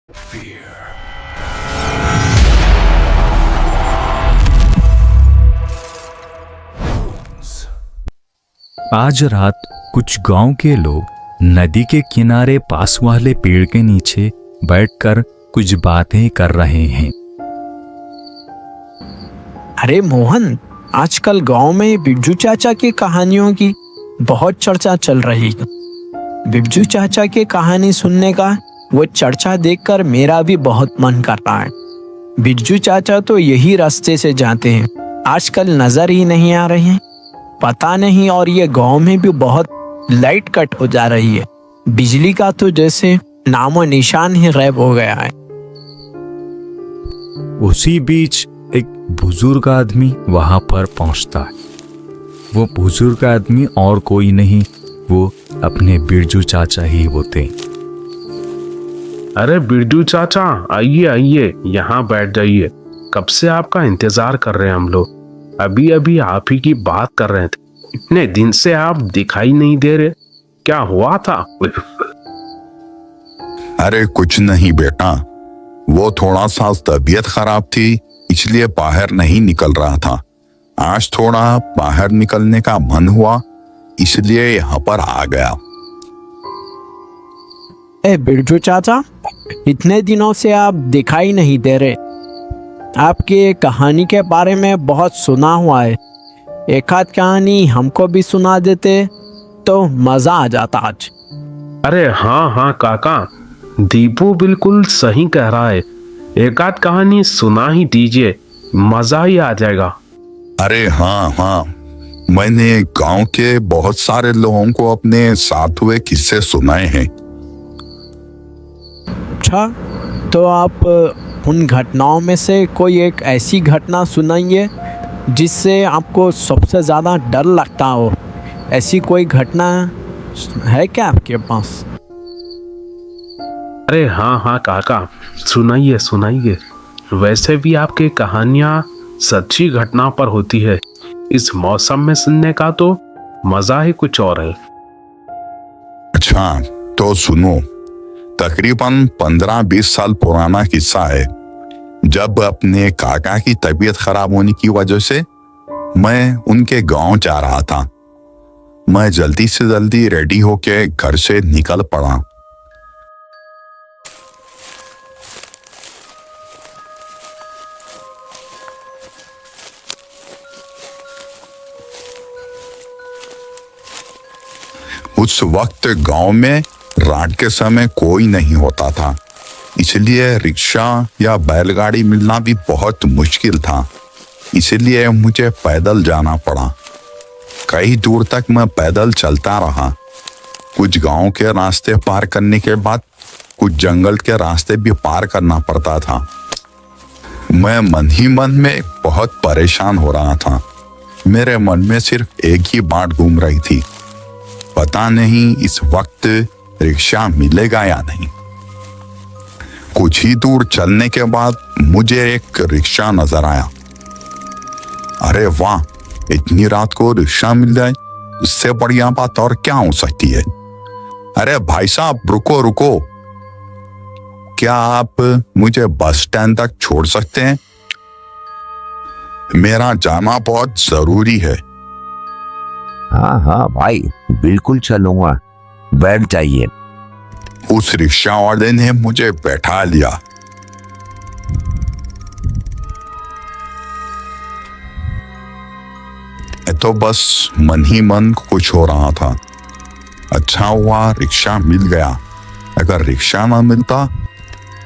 आज रात कुछ गांव के लोग नदी के किनारे पास वाले पेड़ के नीचे बैठकर कुछ बातें कर रहे हैं। अरे मोहन, आजकल गांव में बिरजू चाचा की कहानियों की बहुत चर्चा चल रही है। बिरजू चाचा की कहानी सुनने का वो चर्चा देखकर मेरा भी बहुत मन कर रहा है। बिरजू चाचा तो यही रास्ते से जाते हैं, आजकल नजर ही नहीं आ रहे हैं। पता नहीं, और ये गांव में भी बहुत लाइट कट हो जा रही है। बिजली का तो जैसे नामो निशान ही गायब हो गया है। उसी बीच एक बुजुर्ग आदमी वहां पर पहुंचता है। वो बुजुर्ग आदमी और कोई नहीं, वो अपने बिरजू चाचा ही होते हैं। अरे बिरजू चाचा, आइए आइए, यहाँ बैठ जाइए। कब से आपका इंतजार कर रहे हैं हम लोग। अभी अभी आप ही की बात कर रहे थे। इतने दिन से आप दिखाई नहीं दे रहे, क्या हुआ था? अरे कुछ नहीं बेटा, वो थोड़ा सा तबीयत खराब थी, इसलिए बाहर नहीं निकल रहा था। आज थोड़ा बाहर निकलने का मन हुआ, इसलिए यहाँ पर आ गया। ए बिरजू चाचा, इतने दिनों से आप दिखाई नहीं दे रहे। आपकी कहानी के बारे में बहुत सुना हुआ है। एक आध कहानी हमको भी सुना देते तो मजा आ जाता आज। अरे हाँ हाँ काका, दीपू बिल्कुल सही कह रहा है। एक आध कहानी सुना ही दीजिए, मजा ही आ जाएगा। अरे हाँ हाँ, मैंने गांव के बहुत सारे लोगों को अपने साथ हुए किस्से सुनाए हैं। अच्छा, तो आप उन घटनाओं में से कोई एक ऐसी घटना सुनाइए जिससे आपको सबसे ज़्यादा डर लगता हो। ऐसी कोई घटना है क्या आपके पास? अरे हाँ हाँ काका, सुनाइए सुनाइए। वैसे भी आपकी कहानियाँ सच्ची घटना पर होती है। इस मौसम में सुनने का तो मजा ही कुछ और है। अच्छा तो सुनो, तकरीबन 15-20 साल पुराना किस्सा है। जब अपने काका की तबीयत खराब होने की वजह से मैं उनके गांव जा रहा था। मैं जल्दी से जल्दी रेडी होके घर से निकल पड़ा। उस वक्त गांव में रात के समय कोई नहीं होता था, इसलिए रिक्शा या बैलगाड़ी मिलना भी बहुत मुश्किल था। इसलिए मुझे पैदल जाना पड़ा। कई दूर तक मैं पैदल चलता रहा। कुछ गांव के रास्ते पार करने के बाद कुछ जंगल के रास्ते भी पार करना पड़ता था। मैं मन ही मन में बहुत परेशान हो रहा था। मेरे मन में सिर्फ एक ही बात घूम रही थी, पता नहीं इस वक्त रिक्शा मिलेगा या नहीं। कुछ ही दूर चलने के बाद मुझे एक रिक्शा नजर आया। अरे वाह, इतनी रात को रिक्शा मिल जाए, इससे बढ़िया बात और क्या हो सकती है। अरे भाई साहब, रुको रुको, क्या आप मुझे बस स्टैंड तक छोड़ सकते हैं? मेरा जाना बहुत जरूरी है। हाँ हाँ भाई, बिल्कुल चलूंगा, बैठ जाइए। उस रिक्शा वाले ने मुझे बैठा लिया। तो बस मन ही मन खुश हो रहा था। अच्छा हुआ रिक्शा मिल गया। अगर रिक्शा ना मिलता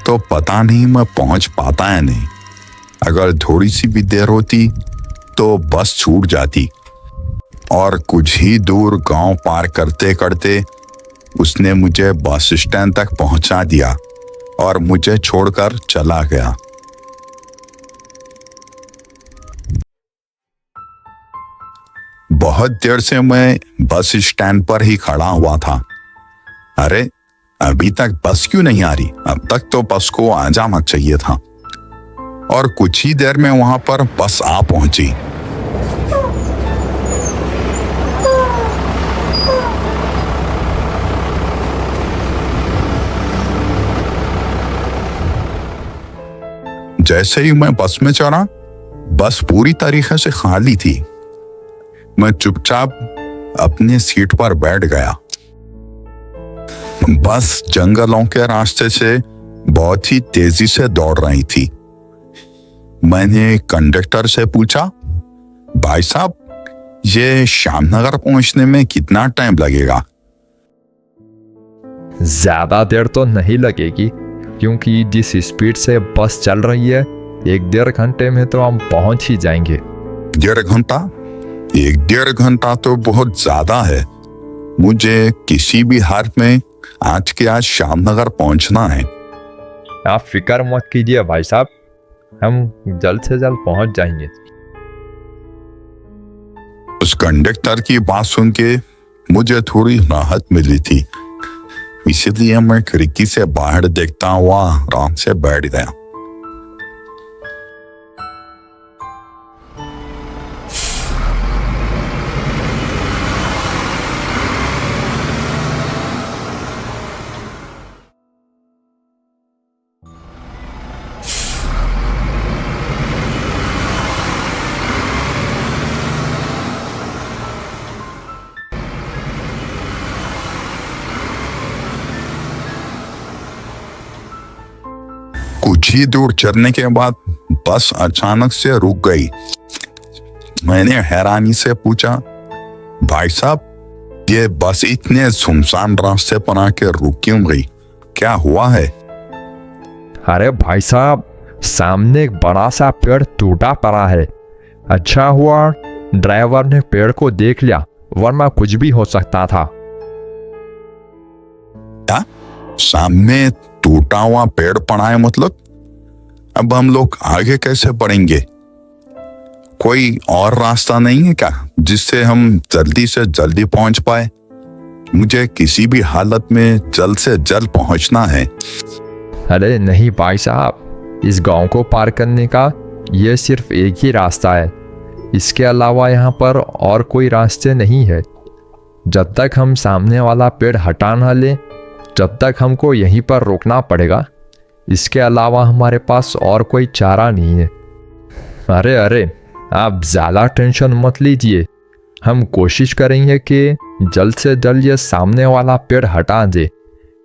तो पता नहीं मैं पहुंच पाता या नहीं। अगर थोड़ी सी भी देर होती तो बस छूट जाती। और कुछ ही दूर गांव पार करते करते उसने मुझे बस स्टैंड तक पहुंचा दिया और मुझे छोड़कर चला गया। बहुत देर से मैं बस स्टैंड पर ही खड़ा हुआ था। अरे अभी तक बस क्यों नहीं आ रही? अब तक तो बस को आ जाना चाहिए था। और कुछ ही देर में वहां पर बस आ पहुंची। जैसे ही मैं बस में चढ़ा, बस पूरी तरीके से खाली थी। मैं चुपचाप अपने सीट पर बैठ गया। बस जंगलों के रास्ते से बहुत ही तेजी से दौड़ रही थी। मैंने कंडक्टर से पूछा, भाई साहब, ये श्यामनगर पहुंचने में कितना टाइम लगेगा? ज्यादा देर तो नहीं लगेगी, क्योंकि जिस स्पीड से बस चल रही है 1-1.5 घंटे में तो हम पहुंच ही जाएंगे। 1.5 घंटा? 1-1.5 घंटा तो बहुत ज्यादा है। मुझे किसी भी हाल में आज के आज श्यामनगर पहुंचना है। आप फिक्र मत कीजिए भाई साहब, हम जल्द से जल्द पहुंच जाएंगे। उस कंडक्टर की बात सुन के मुझे थोड़ी राहत मिली थी, इसीलिए मैं खिड़की से बाहर देखता हुआ आराम से बैठ गया। कुछ ही दूर चलने के बाद बस अचानक से रुक गई। मैंने हैरानी से पूछा, भाई साहब, ये बस इतने सुनसान रास्ते पर आके रुक क्यों गई? क्या हुआ है? अरे भाई साहब, सामने एक बड़ा सा पेड़ टूटा पड़ा है। अच्छा हुआ ड्राइवर ने पेड़ को देख लिया, वरना कुछ भी हो सकता था। क्या सामने टूटा हुआ पेड़ पड़ा है? मतलब अब हम लोग आगे कैसे बढ़ेंगे? कोई और रास्ता नहीं है क्या जिससे हम जल्दी से जल्दी पहुंच पाए? मुझे किसी भी हालत में जल्द से जल्द पहुंचना है। अरे नहीं भाई साहब, इस गांव को पार करने का ये सिर्फ एक ही रास्ता है। इसके अलावा यहाँ पर और कोई रास्ते नहीं है। जब तक हम सामने वाला पेड़ हटा ना लें, जब तक हमको यहीं पर रोकना पड़ेगा। इसके अलावा हमारे पास और कोई चारा नहीं है। अरे आप ज़्यादा टेंशन मत लीजिए। हम कोशिश करेंगे कि जल्द से जल्द ये सामने वाला पेड़ हटा दे।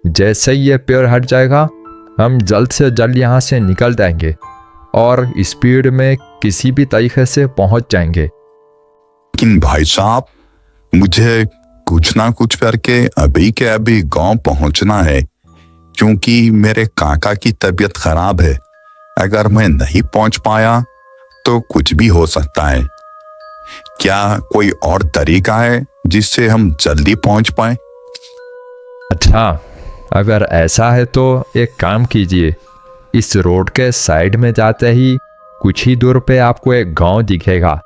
जैसे ही ये पेड़ हट जाएगा, हम जल्द से जल्द यहाँ से निकल जाएंगे और स्पीड में किसी भी तरीके से पहुँच जाएंगे। लेकिन भाई साहब, मुझे कुछ ना कुछ करके अभी के अभी गांव पहुंचना है, क्योंकि मेरे काका की तबीयत खराब है। अगर मैं नहीं पहुंच पाया तो कुछ भी हो सकता है। क्या कोई और तरीका है जिससे हम जल्दी पहुंच पाए? अच्छा, अगर ऐसा है तो एक काम कीजिए। इस रोड के साइड में जाते ही कुछ ही दूर पे आपको एक गांव दिखेगा।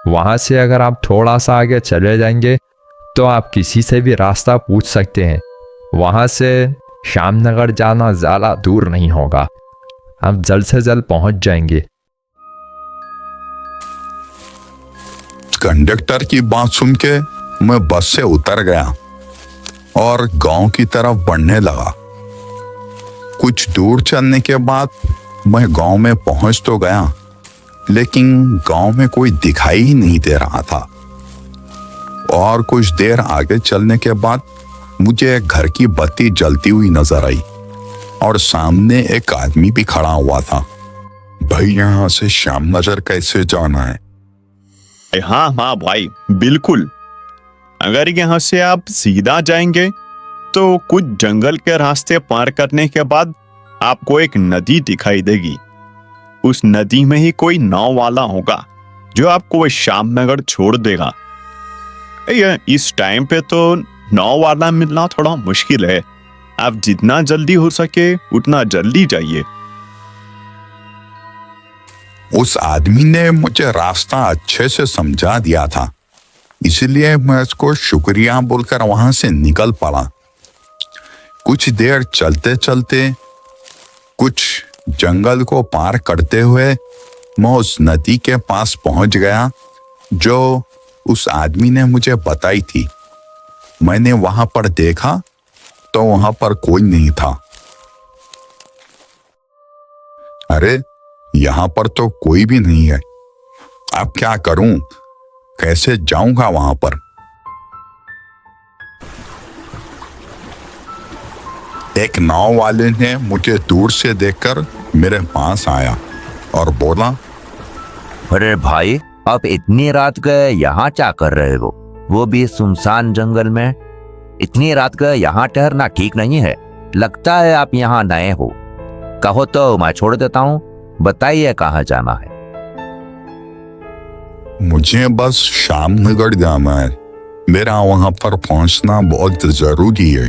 वहां से अगर आप थोड़ा सा आगे चले जाएंगे तो आप किसी से भी रास्ता पूछ सकते हैं। वहां से श्यामनगर जाना ज़्यादा दूर नहीं होगा। आप जल्द से जल्द पहुंच जाएंगे। कंडक्टर की बात सुन के मैं बस से उतर गया और गांव की तरफ बढ़ने लगा। कुछ दूर चलने के बाद मैं गांव में पहुंच तो गया, लेकिन गांव में कोई दिखाई ही नहीं दे रहा था। और कुछ देर आगे चलने के बाद मुझे एक घर की बत्ती जलती हुई नजर आई और सामने एक आदमी भी खड़ा हुआ था। भाई, यहाँ से श्यामनगर कैसे जाना है? हाँ भाई, बिल्कुल। अगर यहाँ से आप सीधा जाएंगे तो कुछ जंगल के रास्ते पार करने के बाद आपको एक नदी दिखाई देगी। उस नदी में ही कोई नाव वाला होगा जो आपको श्यामनगर छोड़ देगा। इस टाइम पे तो नाव वाला मिलना थोड़ा मुश्किल है। आप जितना जल्दी हो सके उतना जल्दी जाइए। उस आदमी ने मुझे रास्ता अच्छे से समझा दिया था, इसलिए मैं उसको शुक्रिया बोलकर वहां से निकल पड़ा। कुछ देर चलते चलते, कुछ जंगल को पार करते हुए मैं उस नदी के पास पहुंच गया जो उस आदमी ने मुझे बताई थी। मैंने वहां पर देखा तो वहां पर कोई नहीं था। अरे, यहाँ पर तो कोई भी नहीं है। अब क्या करूं? कैसे जाऊंगा वहां पर? एक नाव वाले ने मुझे दूर से देखकर मेरे पास आया और बोला, अरे भाई, आप इतनी रात के यहाँ क्या कर रहे हो? वो भी सुनसान जंगल में। इतनी रात का यहाँ ठहरना ठीक नहीं है। लगता है आप यहाँ नए हो। कहो तो मैं छोड़ देता हूँ। बताइए कहाँ जाना है? मुझे बस श्यामनगर जाना है। मेरा वहां पर पहुंचना बहुत जरूरी है।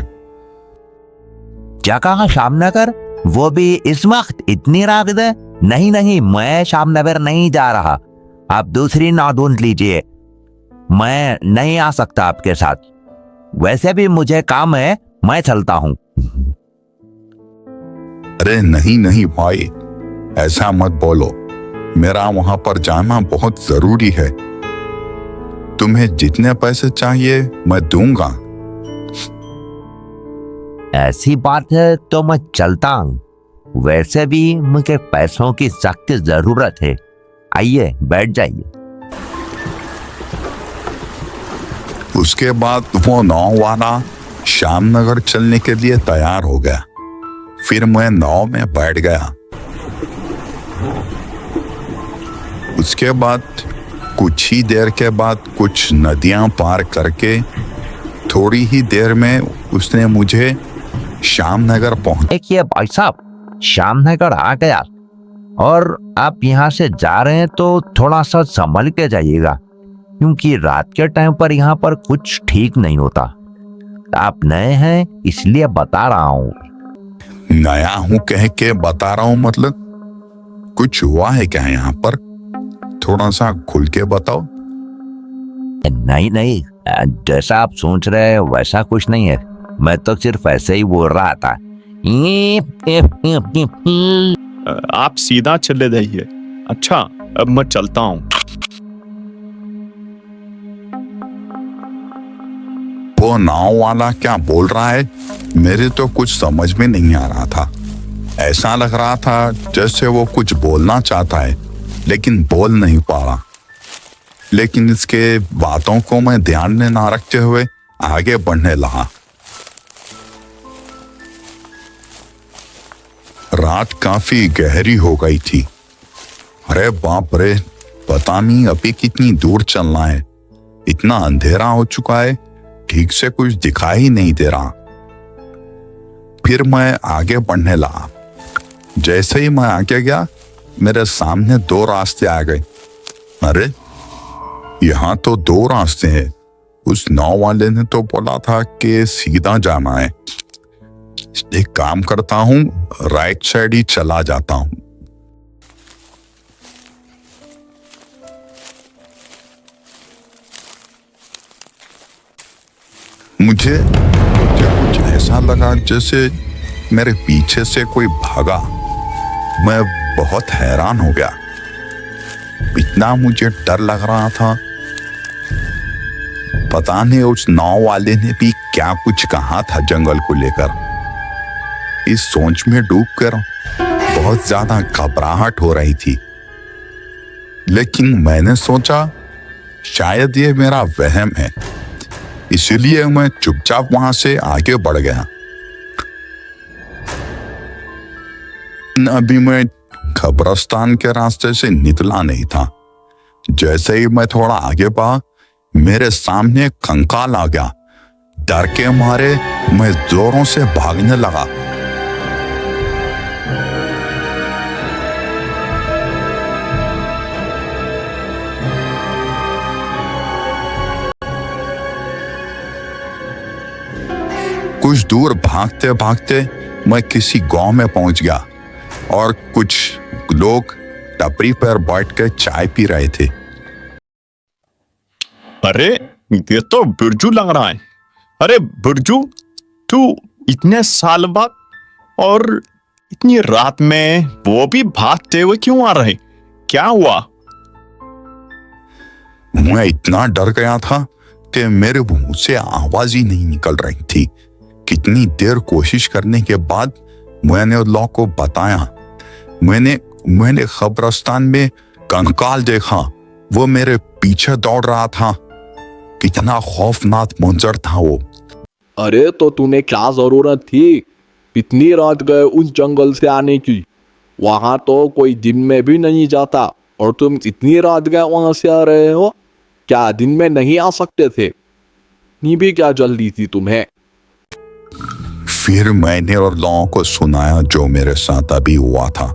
क्या कहा? श्यामनगर? वो भी इस वक्त इतनी रात है? नहीं नहीं, मैं श्यामनगर नहीं जा रहा। आप दूसरी नाव ढूंढ लीजिए। मैं नहीं आ सकता आपके साथ। वैसे भी मुझे काम है, मैं चलता हूँ। अरे नहीं नहीं भाई, ऐसा मत बोलो। मेरा वहां पर जाना बहुत जरूरी है। तुम्हें जितने पैसे चाहिए मैं दूंगा। ऐसी बात है तो मैं चलता हूँ। वैसे भी मुझे पैसों की सख्त जरूरत है। आइए बैठ जाइए। उसके बाद वो नाव वाला श्यामनगर चलने के लिए तैयार हो गया। फिर मैं नाव में बैठ गया। उसके बाद कुछ ही देर के बाद कुछ नदियां पार करके थोड़ी ही देर में उसने मुझे श्यामनगर पहुंच। देखिए भाई साहब, श्यामनगर आ गया। और आप यहाँ से जा रहे हैं तो थोड़ा सा संभल के जाइएगा, क्योंकि रात के टाइम पर यहाँ पर कुछ ठीक नहीं होता। आप नए हैं इसलिए बता रहा हूँ। नया हूं कह के बता रहा हूं मतलब? कुछ हुआ है क्या यहाँ पर? थोड़ा सा खुल के बताओ। नहीं नहीं, जैसा आप सोच रहे हैं वैसा कुछ नहीं है। मैं तो सिर्फ ऐसे ही बोल रहा था। आप सीधा चले जाइए। अच्छा, अब मैं चलता हूँ। वो नाव वाला क्या बोल रहा है मेरे तो कुछ समझ में नहीं आ रहा था। ऐसा लग रहा था जैसे वो कुछ बोलना चाहता है लेकिन बोल नहीं पा रहा। लेकिन इसके बातों को मैं ध्यान में ना रखते हुए आगे बढ़ने लगा। रात काफी गहरी हो गई थी। अरे बाप रे, पता नहीं अभी कितनी दूर चलना है। इतना अंधेरा हो चुका है, ठीक से कुछ दिखाई ही नहीं दे रहा। फिर मैं आगे बढ़ने लगा। जैसे ही मैं आगे गया, मेरे सामने दो रास्ते आ गए। अरे यहाँ तो दो रास्ते हैं। उस नाव वाले ने तो बोला था कि सीधा जाना है। एक काम करता हूँ, राइट साइड ही चला जाता हूँ। मुझे कुछ ऐसा लगा जैसे मेरे पीछे से कोई भागा। मैं बहुत हैरान हो गया। इतना मुझे डर लग रहा था। पता नहीं उस नाव वाले ने भी क्या कुछ कहा था जंगल को लेकर। इस सोच में डूबकर बहुत ज्यादा घबराहट हो रही थी। लेकिन मैंने सोचा शायद ये मेरा वहम है, इसीलिए मैं चुपचाप वहां से आगे बढ़ गया। अभी मैं कब्रिस्तान के रास्ते से निकला नहीं था। जैसे ही मैं थोड़ा आगे बढ़ा, मेरे सामने कंकाल आ गया। डर के मारे मैं जोरों से भागने लगा। कुछ दूर भागते भागते मैं किसी गांव में पहुंच गया और कुछ लोग टपरी पर बैठ कर चाय पी रहे थे। अरे ये तो बिरजू लग रहा है। अरे बिरजू, तू इतने साल बाद और इतनी रात में वो भी भागते हुए क्यों आ रहे? क्या हुआ? मैं इतना डर गया था कि मेरे मुंह से आवाज ही नहीं निकल रही थी। कितनी देर कोशिश करने के बाद मैंने उन लोगों को बताया। मैंने मैंने कब्रिस्तान में कंकाल देखा, वो मेरे पीछे दौड़ रहा था। कितना खौफनाक मंजर था वो। अरे तो तूने क्या जरूरत थी इतनी रात गए उस जंगल से आने की? वहां तो कोई दिन में भी नहीं जाता और तुम इतनी रात गए वहां से आ रहे हो। क्या दिन में नहीं आ सकते थे? नहीं भी क्या जल्दी थी तुम्हें? फिर मैंने और लोगों को सुनाया जो मेरे साथ अभी हुआ था।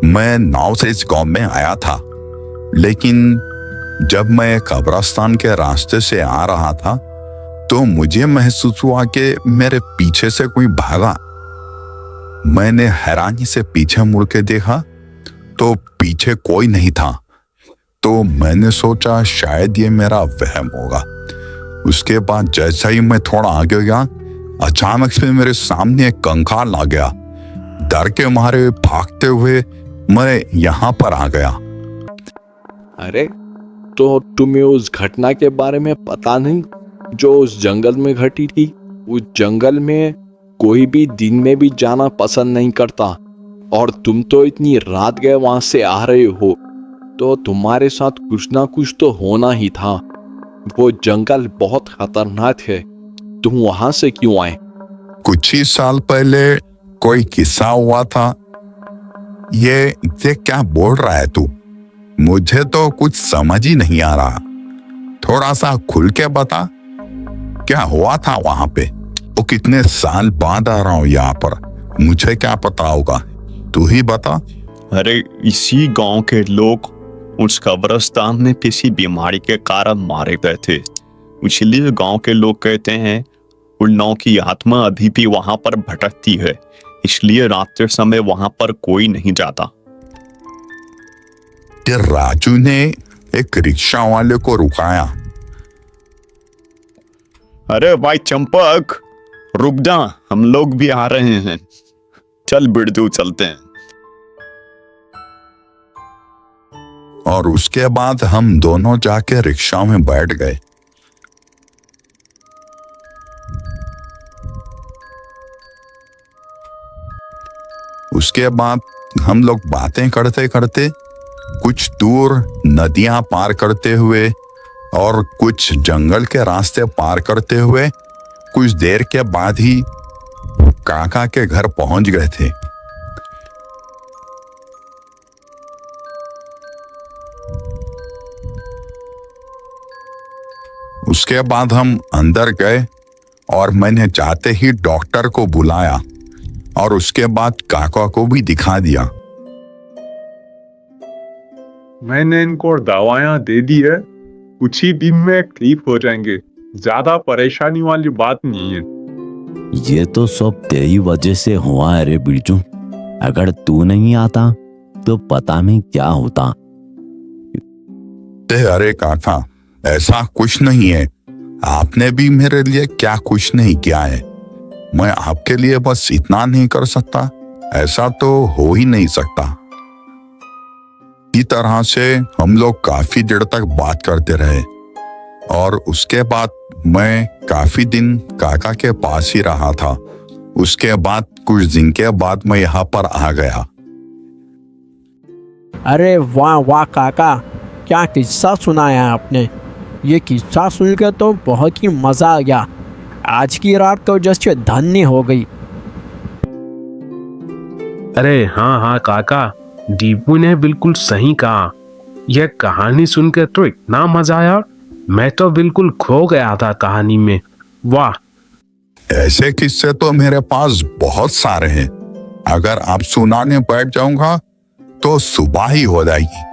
मैं नाव से इस गांव में आया था, लेकिन जब मैं कब्रिस्तान के रास्ते से आ रहा था तो मुझे महसूस हुआ कि मेरे पीछे से कोई भागा। मैंने हैरानी से पीछे मुड़ के देखा तो पीछे कोई नहीं था। तो मैंने सोचा शायद ये मेरा वहम होगा। उसके बाद जैसा ही मैं थोड़ा आगे गया, अचानक से मेरे सामने एक कंकाल आ गया। डर के मारे भागते हुए मैं यहाँ पर आ गया। अरे तो तुम्हें उस घटना के बारे में पता नहीं जो उस जंगल में घटी थी? उस जंगल में कोई भी दिन में भी जाना पसंद नहीं करता और तुम तो इतनी रात गए वहां से आ रहे हो, तो तुम्हारे साथ कुछ ना कुछ तो होना ही था। वो जंगल बहुत खतरनाक है। तुम वहां से क्यों आए? कुछ ही साल पहले कोई किस्सा हुआ था। ये क्या बोल रहा है तू? मुझे तो कुछ समझ ही नहीं आ रहा। थोड़ा सा खुल के बता, क्या हुआ था वहां पे? वो कितने साल बाद आ रहा हूं यहाँ पर, मुझे क्या पता होगा, तू ही बता। अरे इसी गांव के लोग उस कब्रिस्तान में किसी बीमारी के कारण मारे गए थे, इसलिए गांव के लोग कहते हैं उन लोगों की आत्मा अभी भी वहां पर भटकती है, इसलिए रात के समय वहां पर कोई नहीं जाता। राजू ने एक रिक्शा वाले को रुकाया। अरे भाई चंपक, रुक जा, हम लोग भी आ रहे हैं, चल बिरजू चलते हैं। और उसके बाद हम दोनों जाके रिक्शा में बैठ गए। उसके बाद हम लोग बातें करते करते कुछ दूर नदियां पार करते हुए और कुछ जंगल के रास्ते पार करते हुए कुछ देर के बाद ही काका के घर पहुंच गए थे। उसके बाद हम अंदर गए और मैंने जाते ही डॉक्टर को बुलाया और उसके बाद काका को भी दिखा दिया। मैंने इनको दवाइयाँ दे दी है, कुछ ही दिन में ठीक हो जाएंगे, ज्यादा परेशानी वाली बात नहीं है। ये तो सब तेरी वजह से हुआ है रे बिरजू। अगर तू नहीं आता तो पता नहीं क्या होता। अरे काका, ऐसा कुछ नहीं है। आपने भी मेरे लिए क्या कुछ नहीं किया है। मैं आपके लिए बस इतना नहीं कर सकता, ऐसा तो हो ही नहीं सकता। इसी तरह से हम लोग काफी देर तक बात करते रहे और उसके बाद मैं काफी दिन काका के पास ही रहा था। उसके बाद कुछ दिन के बाद मैं यहाँ पर आ गया। अरे वाह वाह काका, क्या किस्सा सुनाया आपने। ये किस्सा सुनकर तो बहुत ही मजा आ गया। आज की रात तो जैसे धन्य हो गई। अरे हाँ हाँ काका, दीपू ने बिल्कुल सही कहा। यह कहानी सुनकर तो इतना मजा आया, मैं तो बिल्कुल खो गया था कहानी में। वाह, ऐसे किस्से तो मेरे पास बहुत सारे हैं। अगर आप सुनाने बैठ जाऊंगा तो सुबह ही हो जाएगी।